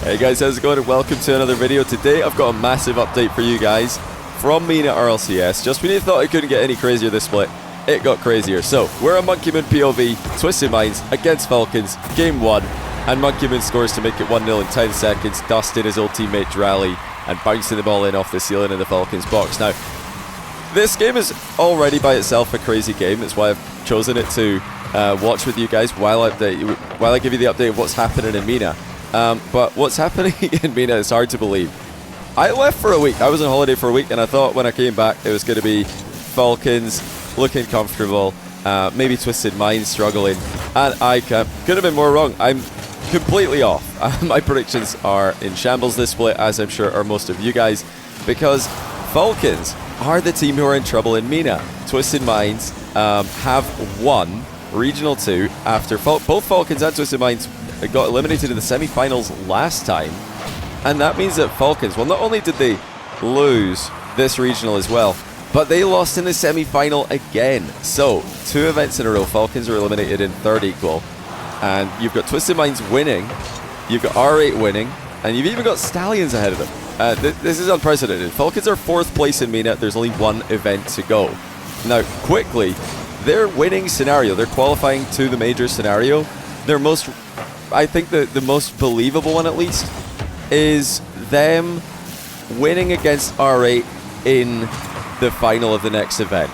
Hey guys, how's it going and welcome to another video. Today I've got a massive update for you guys from MENA RLCS. Just when you thought it couldn't get any crazier this split, it got crazier. So, we're a Monkeyman POV, Twisted Minds against Falcons, game 1, and Monkeyman scores to make it 1-0 in 10 seconds, dusting his old teammate Drally and bouncing the ball in off the ceiling in the Falcons box. Now, this game is already by itself a crazy game. That's why I've chosen it to watch with you guys while I give you the update of what's happening in MENA. But what's happening in MENA is hard to believe. I left for a week. I was on holiday for a week, and I thought when I came back it was going to be Falcons looking comfortable, maybe Twisted Minds struggling, and I could have been more wrong. I'm completely off. My predictions are in shambles this split, as I'm sure are most of you guys, because Falcons are the team who are in trouble in MENA. Twisted Minds have won Regional 2 after both Falcons and Twisted Minds got eliminated in the semi-finals last time, and that means that Falcons, well, not only did they lose this regional as well, but they lost in the semi-final again. So 2 events in a row, Falcons were eliminated in third equal, and you've got Twisted Minds winning, you've got R8 winning, and you've even got Stallions ahead of them. This is unprecedented. Falcons are 4th place in MENA. There's only 1 event to go. Now, quickly, their winning scenario, their qualifying to the major scenario, I think the most believable one, at least, is them winning against R8 in the final of the next event,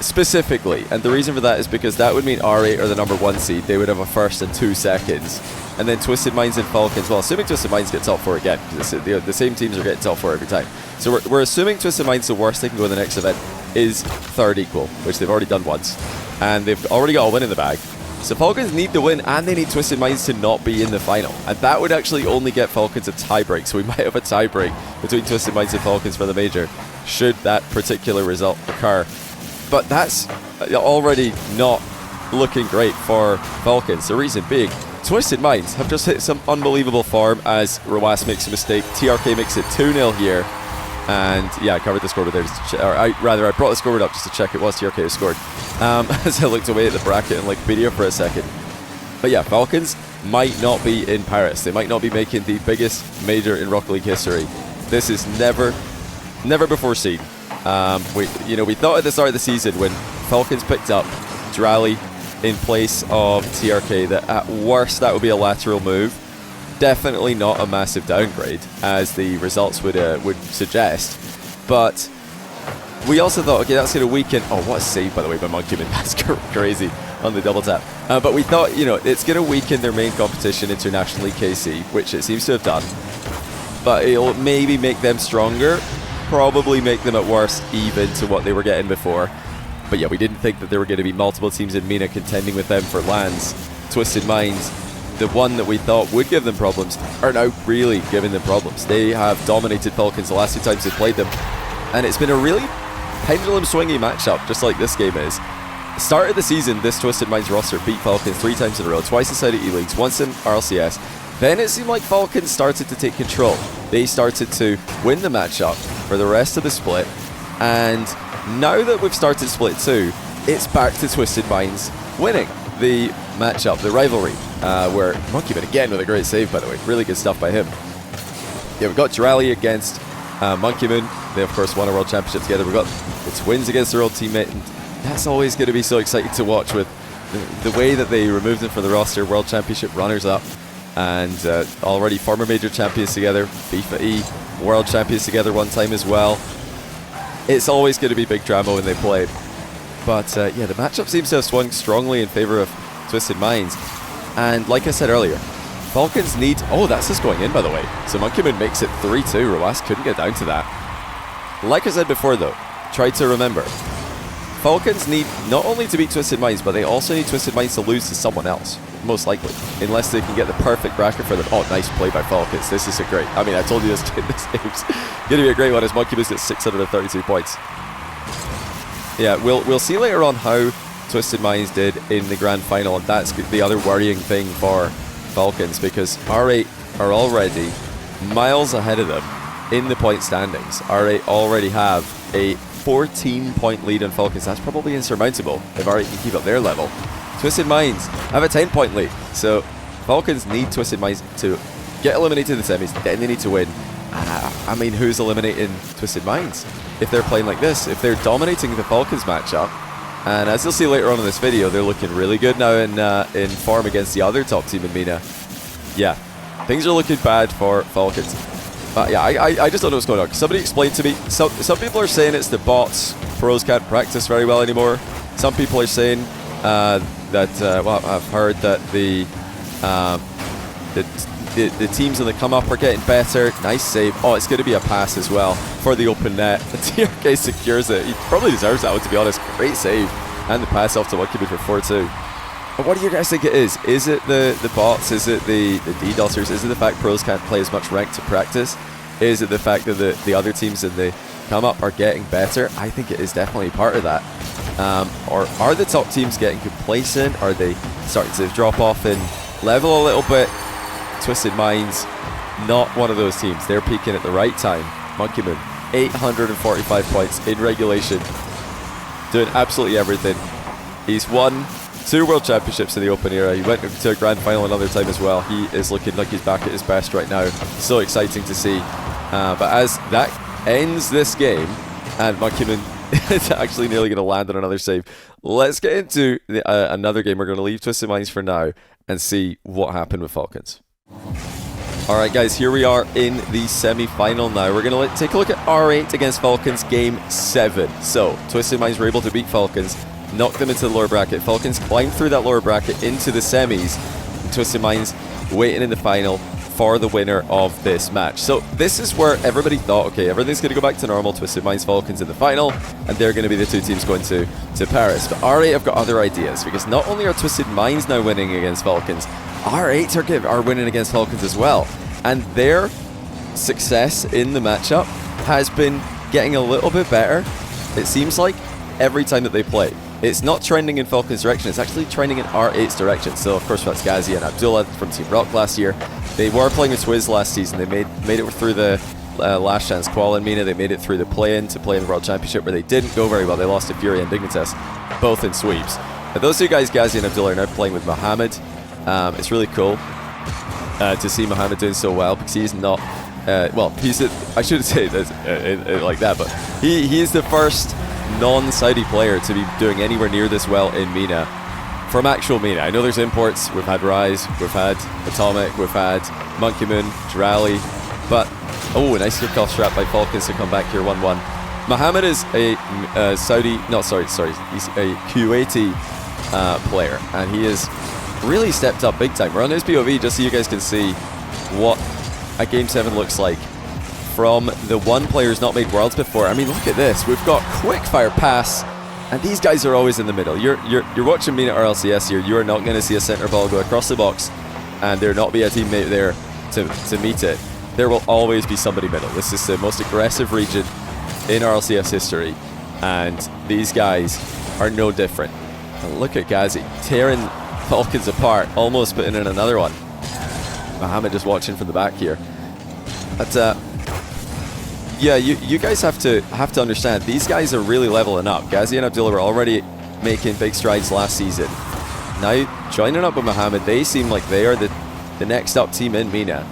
specifically. And the reason for that is because that would mean R8 are the number 1 seed. They would have a 1st and 2 seconds. And then Twisted Minds and Falcons, well, assuming Twisted Minds get top 4 again, because the same teams are getting top 4 every time. So we're assuming Twisted Minds, the worst they can go in the next event, is third equal, which they've already done once. And they've already got a win in the bag. So Falcons need to win, and they need Twisted Minds to not be in the final. And that would actually only get Falcons a tiebreak. So we might have a tiebreak between Twisted Minds and Falcons for the major, should that particular result occur. But that's already not looking great for Falcons. The reason being, Twisted Minds have just hit some unbelievable form as Rawas makes a mistake. TRK makes it 2-0 here. And yeah, I covered the scoreboard there, I brought the scoreboard up just to check it was TRK who scored. As I looked away at the bracket and Wikipedia for a second. But yeah, Falcons might not be in Paris. They might not be making the biggest major in Rocket League history. This is never before seen. We thought at the start of the season when Falcons picked up Drally in place of TRK that at worst that would be a lateral move. Definitely not a massive downgrade, as the results would suggest. But we also thought, okay, that's going to weaken. Oh, what a save, by the way, by Monkeyman. That's crazy on the double tap. But we thought, it's going to weaken their main competition, International League KC, which it seems to have done. But it'll maybe make them stronger, probably make them at worst even to what they were getting before. But yeah, we didn't think that there were going to be multiple teams in MENA contending with them for lands. Twisted Minds, the one that we thought would give them problems, are now really giving them problems. They have dominated Falcons the last 2 times they've played them, and it's been a really pendulum swingy matchup, just like this game is. Start of the season, this Twisted Minds roster beat Falcons 3 times in a row, twice inside of E-Leagues, once in RLCS. Then it seemed like Falcons started to take control. They started to win the matchup for the rest of the split, and now that we've started split 2, it's back to Twisted Minds winning the matchup, the rivalry, where Monkeyman again with a great save, by the way. Really good stuff by him. Yeah, we've got Drally against Monkeyman. They, of course, won a World Championship together. We've got the twins against their old teammate, and that's always going to be so exciting to watch with the way that they removed them from the roster. World Championship runners-up, and already former major champions together. FIFA E World Champions together one time as well. It's always going to be big drama when they play. But yeah, the matchup seems to have swung strongly in favor of Twisted Minds. And like I said earlier, Falcons need... Oh, that's just going in, by the way. So Monkeyman makes it 3-2. Rawas couldn't get down to that. Like I said before, though, try to remember, Falcons need not only to beat Twisted Minds, but they also need Twisted Minds to lose to someone else, most likely, unless they can get the perfect bracket for them. Oh, nice play by Falcons. This is a great... I mean, I told you this game's going to be a great one as Monkeyman's got 632 points. Yeah, we'll see later on how Twisted Minds did in the grand final, and that's the other worrying thing for Falcons, because R8 are already miles ahead of them in the point standings. R8 already have a 14-point lead on Falcons. That's probably insurmountable if R8 can keep up their level. Twisted Minds have a 10-point lead, so Falcons need Twisted Minds to get eliminated in the semis, then they need to win. I mean, who's eliminating Twisted Minds if they're playing like this? If they're dominating the Falcons matchup, and as you'll see later on in this video, they're looking really good now in form against the other top team in MENA. Yeah, things are looking bad for Falcons. But yeah, I just don't know what's going on. Somebody explain to me. Some people are saying it's the bots. Pros can't practice very well anymore. Some people are saying well, I've heard that the teams in the come up are getting better. Nice save. Oh, it's going to be a pass as well for the open net. TRK secures it. He probably deserves that one, to be honest. Great save. And the pass off to Monkeyman for 4-2. But what do you guys think it is? Is it the bots? Is it the DDoSers? Is it the fact pros can't play as much ranked to practice? Is it the fact that the other teams in the come up are getting better? I think it is definitely part of that. Or are the top teams getting complacent? Are they starting to drop off in level a little bit? Twisted Minds, not one of those teams. They're peaking at the right time. Monkeyman, 845 points in regulation, doing absolutely everything. He's won 2 World Championships in the Open era. He went to a Grand Final another time as well. He is looking like he's back at his best right now. So exciting to see. But as that ends this game, and Monkeyman is actually nearly going to land on another save, let's get into another game. We're going to leave Twisted Minds for now and see what happened with Falcons. Alright guys, here we are in the semi-final now. We're going to take a look at R8 against Falcons, game 7. So, Twisted Minds were able to beat Falcons, knock them into the lower bracket. Falcons climbed through that lower bracket into the semis, and Twisted Minds waiting in the final for the winner of this match. So this is where everybody thought, okay, everything's going to go back to normal. Twisted Minds Falcons in the final, and they're going to be the 2 teams going to Paris. But R8 have got other ideas, because not only are Twisted Minds now winning against Falcons, R8 are winning against Falcons as well. And their success in the matchup has been getting a little bit better, it seems like, every time that they play. It's not trending in Falcons' direction, it's actually trending in R8's direction. So, of course, that's Ghazi and Abdullah from Team Rock last year. They were playing with Twiz last season. They made it through the last chance qual in MENA. They made it through the play-in to play in the World Championship, where they didn't go very well. They lost to Fury and Dignitas, both in sweeps. Now, those 2 guys, Ghazi and Abdullah, are now playing with Mohammed. It's really cool to see Mohammed doing so well, because he's not... well, I shouldn't say this like that, but he is the first non-Saudi player to be doing anywhere near this well in MENA, from actual MENA. I know there's imports. We've had Rise, we've had Atomic, we've had Monkeyman, Drally, but oh, nice kickoff strap by Falcons to come back here 1-1. Mohammed is a he's a Kuwaiti player, and he has really stepped up big time. We're on his POV just so you guys can see what a Game 7 looks like from the one player who's not made Worlds before. I mean, look at this. We've got quick fire pass, and these guys are always in the middle. You're watching MENA RLCS here. You are not going to see a center ball go across the box and there not be a teammate there to meet it. There will always be somebody middle. This is the most aggressive region in RLCS history, and these guys are no different. And look at Ghazi tearing Falcons apart, almost putting in another one. Mohammed just watching from the back here. But yeah, you guys have to understand, these guys are really leveling up. Ghazi and Abdullah were already making big strides last season. Now, joining up with Mohammed, they seem like they are the next up team in MENA.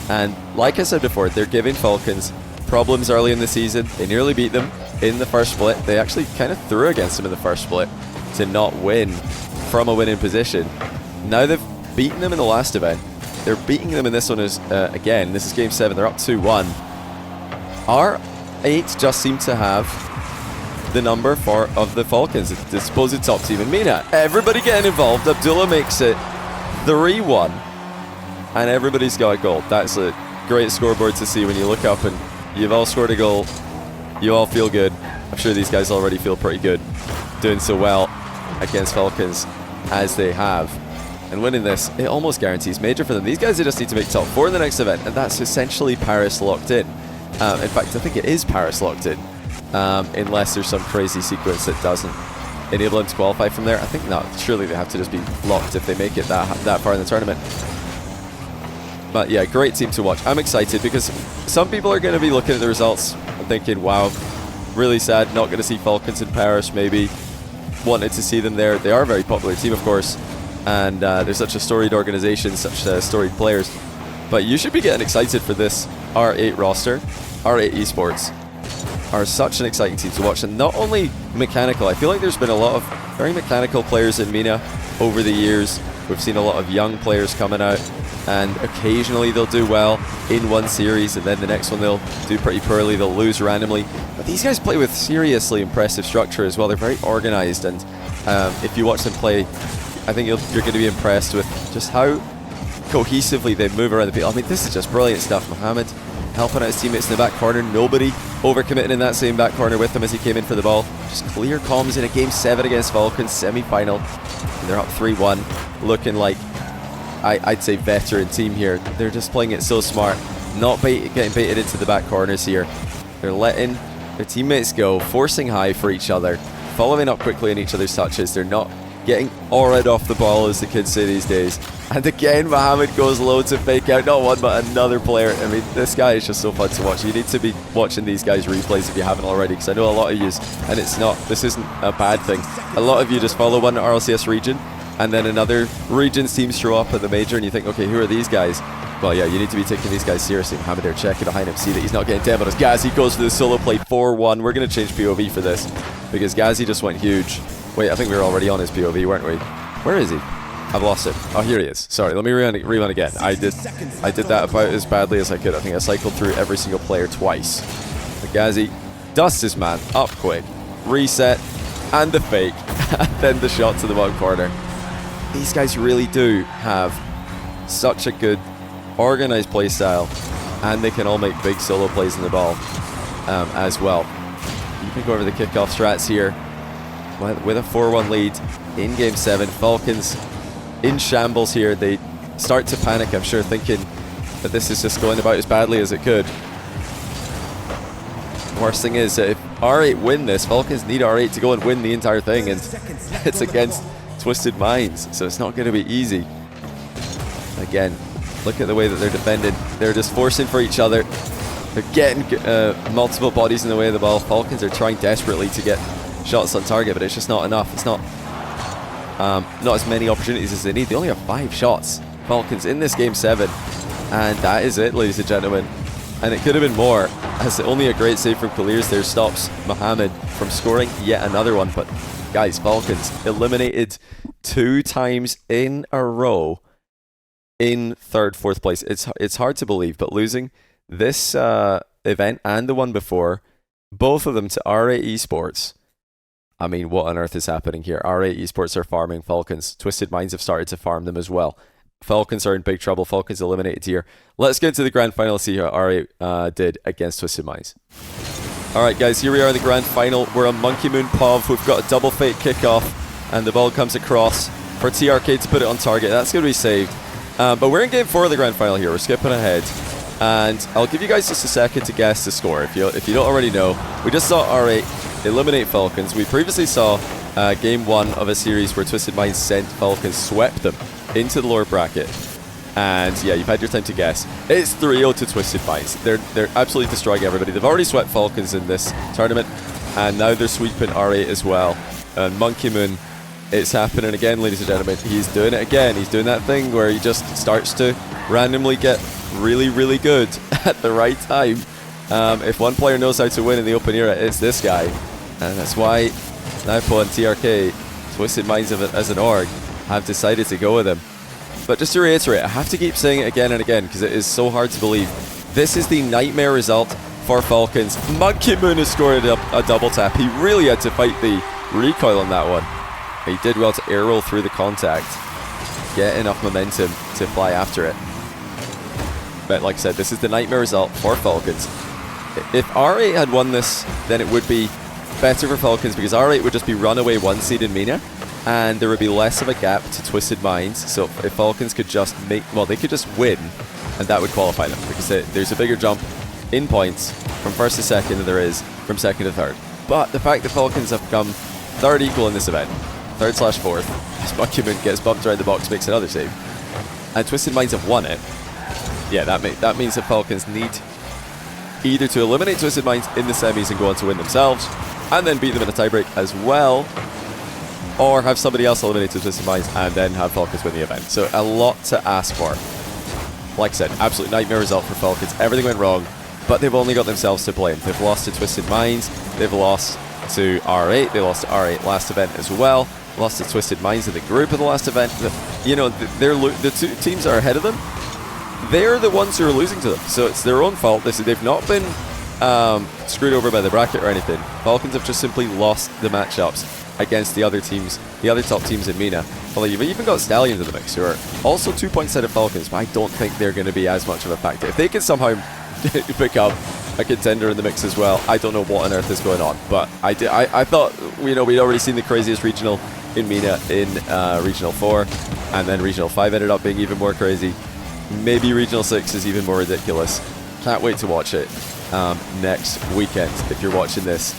And like I said before, they're giving Falcons problems early in the season. They nearly beat them in the first split. They actually kind of threw against them in the first split to not win from a winning position. Now they've beaten them in the last event. They're beating them in this one again. This is Game 7. They're up 2-1. R8 just seem to have the number of the Falcons, the supposed top team in MENA. Everybody getting involved. Abdullah makes it 3-1. And everybody's got a goal. That's a great scoreboard to see when you look up and you've all scored a goal. You all feel good. I'm sure these guys already feel pretty good doing so well against Falcons as they have. And winning this, it almost guarantees major for them. These guys, they just need to make top 4 in the next event, and that's essentially Paris locked in. In fact, I think it is Paris locked in, unless there's some crazy sequence that doesn't enable them to qualify from there. I think not. Surely they have to just be locked if they make it that far in the tournament. But yeah, great team to watch. I'm excited because some people are going to be looking at the results and thinking, wow, really sad not going to see Falcons in Paris. Maybe wanted to see them there. They are a very popular team, of course, and they're such a storied organization, such storied players. But you should be getting excited for this R8 roster. R8 Esports are such an exciting team to watch, and not only mechanical. I feel like there's been a lot of very mechanical players in MENA over the years. We've seen a lot of young players coming out, and occasionally they'll do well in one series, and then the next one they'll do pretty poorly, they'll lose randomly. But these guys play with seriously impressive structure as well. They're very organized, and if you watch them play, I think you're going to be impressed with just how cohesively they move around the field. I mean, this is just brilliant stuff. Mohamed helping out his teammates in the back corner. Nobody overcommitting in that same back corner with him as he came in for the ball. Just clear comms in a Game 7 against Falcons, semi-final. And they're up 3-1, looking like, I'd say, veteran team here. They're just playing it so smart, not getting baited into the back corners here. They're letting their teammates go, forcing high for each other, following up quickly on each other's touches. They're not getting auraed off the ball, as the kids say these days. And again, Mohamed goes low to fake out not one but another player. I mean, this guy is just so fun to watch. You need to be watching these guys' replays if you haven't already, because I know a lot of you, and this isn't a bad thing. A lot of you just follow one RLCS region, and then another region's teams show up at the major, and you think, okay, who are these guys? Well, yeah, you need to be taking these guys seriously. Mohamed there checking behind him, see that he's not getting demoed as Ghazi goes for the solo play 4-1. We're going to change POV for this, because Ghazi just went huge. Wait, I think we were already on his POV, weren't we? Where is he? I've lost him. Oh, here he is. Sorry, let me rewind again. I did that about as badly as I could. I think I cycled through every single player twice. But Ghazi dusts his man up quick, reset, and the fake, and then the shot to the bottom corner. These guys really do have such a good organized play style, and they can all make big solo plays in the ball as well. You can go over the kickoff strats here. With a 4-1 lead in Game 7, Falcons in shambles here. They start to panic, I'm sure, thinking that this is just going about as badly as it could. Worst thing is that if R8 win this, Falcons need R8 to go and win the entire thing, and it's against Twisted Minds, so it's not going to be easy. Again, look at the way that they're defending. They're just forcing for each other. They're getting multiple bodies in the way of the ball. Falcons are trying desperately to get shots on target, but it's just not enough. It's not as many opportunities as they need. They only have 5 shots, Falcons, in this Game 7, and that is it, ladies and gentlemen. And it could have been more, as only a great save from Clears there stops Mohamed from scoring yet another one. But guys, Falcons eliminated 2 times in a row in 3rd, 4th place. It's hard to believe, but losing this event and the one before, both of them to R8 Esports. I mean, what on earth is happening here? R8 Esports are farming Falcons. Twisted Minds have started to farm them as well. Falcons are in big trouble. Falcons eliminated here. Let's get to the grand final, see how R8 did against Twisted Minds. Alright guys, here we are in the grand final. We're on Monkey Moon POV. We've got a double fake kickoff, and the ball comes across for TRK to put it on target. That's going to be saved. But we're in Game 4 of the grand final here. We're skipping ahead. And I'll give you guys just a second to guess the score. If you don't already know, we just saw R8 eliminate Falcons. We previously saw Game 1 of a series where Twisted Minds sent Falcons, swept them into the lower bracket. And yeah, you've had your time to guess. It's 3-0 to Twisted Minds. They're absolutely destroying everybody. They've already swept Falcons in this tournament, and now they're sweeping R8 as well. And Monkey Moon, it's happening again, ladies and gentlemen. He's doing it again. He's doing that thing where he just starts to randomly get really, really good at the right time. If one player knows how to win in the open era, it's this guy. And that's why Naipo and TRK, Twisted Minds as an org, have decided to go with him. But just to reiterate, I have to keep saying it again and again because it is so hard to believe. This is the nightmare result for Falcons. Monkey Moon has scored a double tap. He really had to fight the recoil on that one. He did well to air roll through the contact, get enough momentum to fly after it. But like I said, this is the nightmare result for Falcons. If R8 had won this, then it would be better for Falcons because R8 would just be runaway 1 seed in MENA, and there would be less of a gap to Twisted Minds. So if Falcons could just they could just win, and that would qualify them because there's a bigger jump in points from 1st to 2nd than there is from 2nd to 3rd. But the fact that Falcons have come 3rd equal in this event, 3rd/4th, as Monkey Moon gets bumped around the box, makes another save, and Twisted Minds have won it. Yeah, that means that Falcons need either to eliminate Twisted Minds in the semis and go on to win themselves, and then beat them in a tiebreak as well, or have somebody else eliminate Twisted Minds and then have Falcons win the event. So a lot to ask for. like I said, absolute nightmare result for Falcons. Everything went wrong, but they've only got themselves to blame. They've lost to Twisted Minds, they've lost to R8, they lost to R8 last event as well, lost to Twisted Minds in the group of the last event. You know, the two teams are ahead of them. They're the ones who are losing to them, so it's their own fault. They've not been screwed over by the bracket or anything. Falcons have just simply lost the matchups against the other teams, the other top teams in MENA. Well, you've even got Stallions in the mix, who are also 2 points ahead of Falcons, but I don't think they're going to be as much of a factor. If they can somehow pick up a contender in the mix as well, I don't know what on earth is going on. But I thought, you know, we'd already seen the craziest regional in MENA in Regional 4, and then Regional 5 ended up being even more crazy. Maybe Regional 6 is even more ridiculous. Can't wait to watch it next weekend, if you're watching this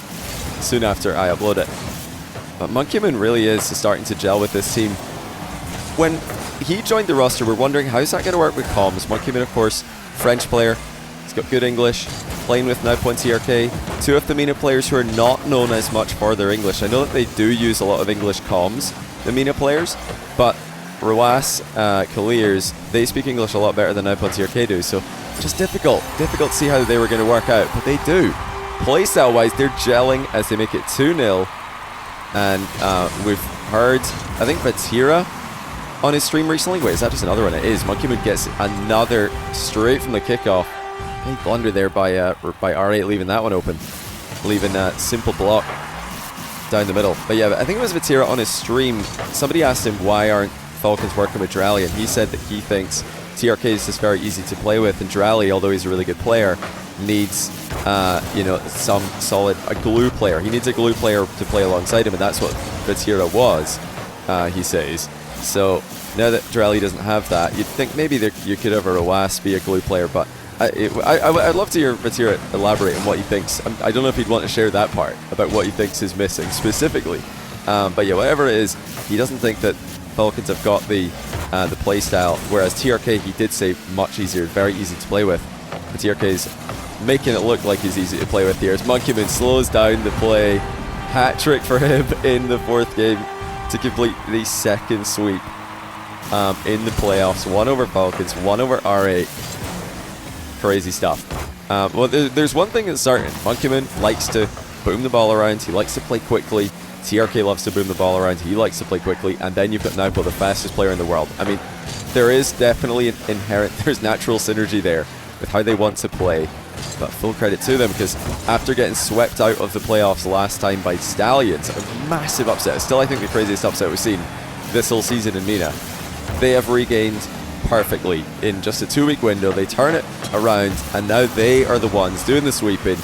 soon after I upload it. But Monkeyman really is starting to gel with this team. When he joined the roster, we're wondering, how's that going to work with comms? Monkeyman, of course, French player. He's got good English, playing with Nowpo and TRK. Two of the MENA players who are not known as much for their English. I know that they do use a lot of English comms, the MENA players, but Rawas, Kaliers, they speak English a lot better than Nowpo and TRK do, so just difficult to see how they were going to work out, but they do. Playstyle wise, they're gelling as they make it 2-0. And we've heard, I think, Vatira on his stream recently. Wait, is that just another one? It is. Monkeyman gets another straight from the kickoff. Big blunder there by R8, leaving that one open. Leaving a simple block down the middle. But yeah, I think it was Vatira on his stream. Somebody asked him why aren't Falcons working with Drally, and he said that he thinks TRK is just very easy to play with, and Drally, although he's a really good player, needs you know, some solid glue player. He needs a glue player to play alongside him, and that's what Vatira was, he says. So now that Drally doesn't have that, you'd think maybe you could have a Rawas be a glue player, but I'd love to hear Vatira elaborate on what he thinks. I don't know if he'd want to share that part about what he thinks is missing specifically. But yeah, whatever it is, he doesn't think that Falcons have got the play style, whereas TRK, he did say, much easier, very easy to play with. But TRK's making it look like he's easy to play with here as Monkeyman slows down the play. Hat trick for him in the 4th game to complete the 2nd sweep in the playoffs. 1 over Falcons, 1 over R8. Crazy stuff. Well, there's one thing that's certain. Monkeyman likes to boom the ball around. He likes to play quickly. TRK loves to boom the ball around. He likes to play quickly. And then you've got Nowpo, the fastest player in the world. I mean, there is definitely an inherent, there's natural synergy there with how they want to play. But full credit to them, because after getting swept out of the playoffs last time by Stallions, a massive upset, still I think the craziest upset we've seen this whole season in MENA, they have regained perfectly in just a 2-week window. They turn it around, and now they are the ones doing the sweeping,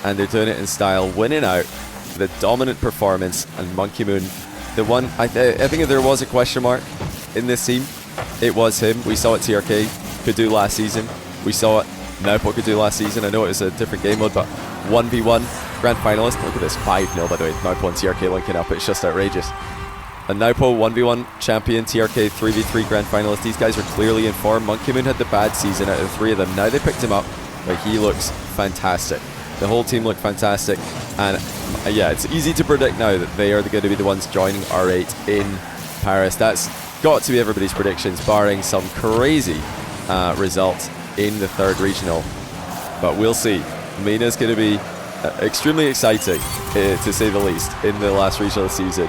and they're doing it in style, winning out. The dominant performance, and Monkeyman, the one, I think if there was a question mark in this team, it was him. We saw what TRK could do last season. We saw it Nowpo could do last season. I know it was a different game mode, but 1v1 grand finalist. Look at this, 5-0 by the way. Nowpo and TRK linking up. It's just outrageous. And Nowpo 1v1 champion, TRK 3v3 grand finalist. These guys are clearly in form. Monkeyman had the bad season out of the 3 of them. Now they picked him up, but he looks fantastic. The whole team looked fantastic, and yeah, it's easy to predict now that they are going to be the ones joining R8 in Paris. That's got to be everybody's predictions, barring some crazy result in the 3rd regional. But we'll see. MENA is going to be extremely exciting, to say the least, in the last regional season.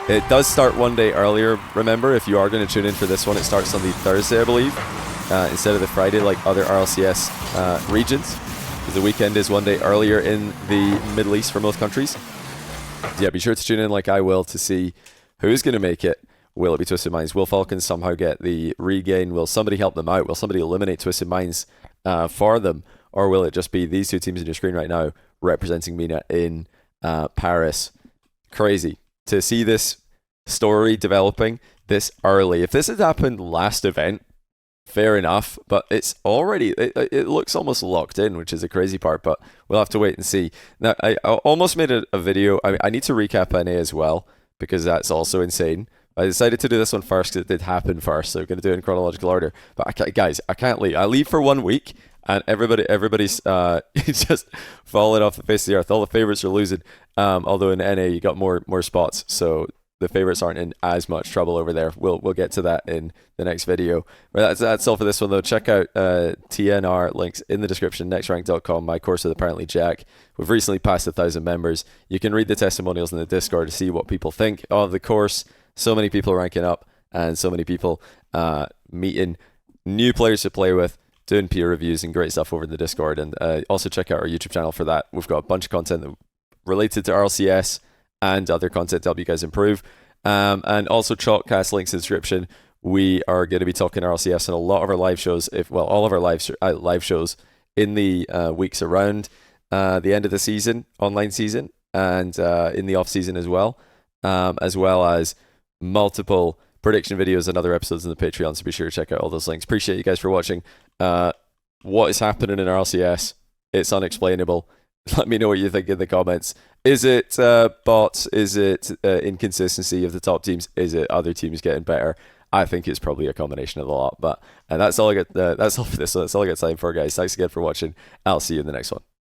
It does start one day earlier, remember, if you are going to tune in for this one. It starts on the Thursday, I believe, instead of the Friday like other RLCS regions. The weekend is one day earlier in the Middle East for most countries. Yeah, be sure to tune in like I will to see who's going to make it. Will it be Twisted Minds? Will Falcons somehow get the regain? Will somebody help them out? Will somebody eliminate Twisted Minds for them? Or will it just be these 2 teams on your screen right now representing MENA in Paris? Crazy to see this story developing this early. If this had happened last event, fair enough, but it's already, it looks almost locked in, which is the crazy part, but we'll have to wait and see. Now, I almost made a video. I need to recap NA as well, because that's also insane. I decided to do this one first because it did happen first, so I'm going to do it in chronological order. But I can't leave. I leave for 1 week, and everybody's just falling off the face of the earth. All the favorites are losing, although in NA you got more spots, so the favorites aren't in as much trouble over there. We'll get to that in the next video. But that's all for this one though. Check out TNR, links in the description, nextrank.com, my course with apparently Jack. We've recently passed 1,000 members. You can read the testimonials in the Discord to see what people think of the course. So many people ranking up and so many people meeting new players to play with, doing peer reviews and great stuff over in the Discord. And also check out our YouTube channel for that. We've got a bunch of content related to RLCS and other content to help you guys improve. And also Chalkcast, links in the description. We are going to be talking RLCS in a lot of our live shows, all of our live shows in the weeks around the end of the season, online season, and in the off season as well as multiple prediction videos and other episodes in the Patreon, so be sure to check out all those links. Appreciate you guys for watching. What is happening in RLCS? It's unexplainable. Let me know what you think in the comments. Is it bots? Is it inconsistency of the top teams? Is it other teams getting better? I think it's probably a combination of the lot. But that's all I got. That's all for this one. That's all I got time for, guys. Thanks again for watching. I'll see you in the next one.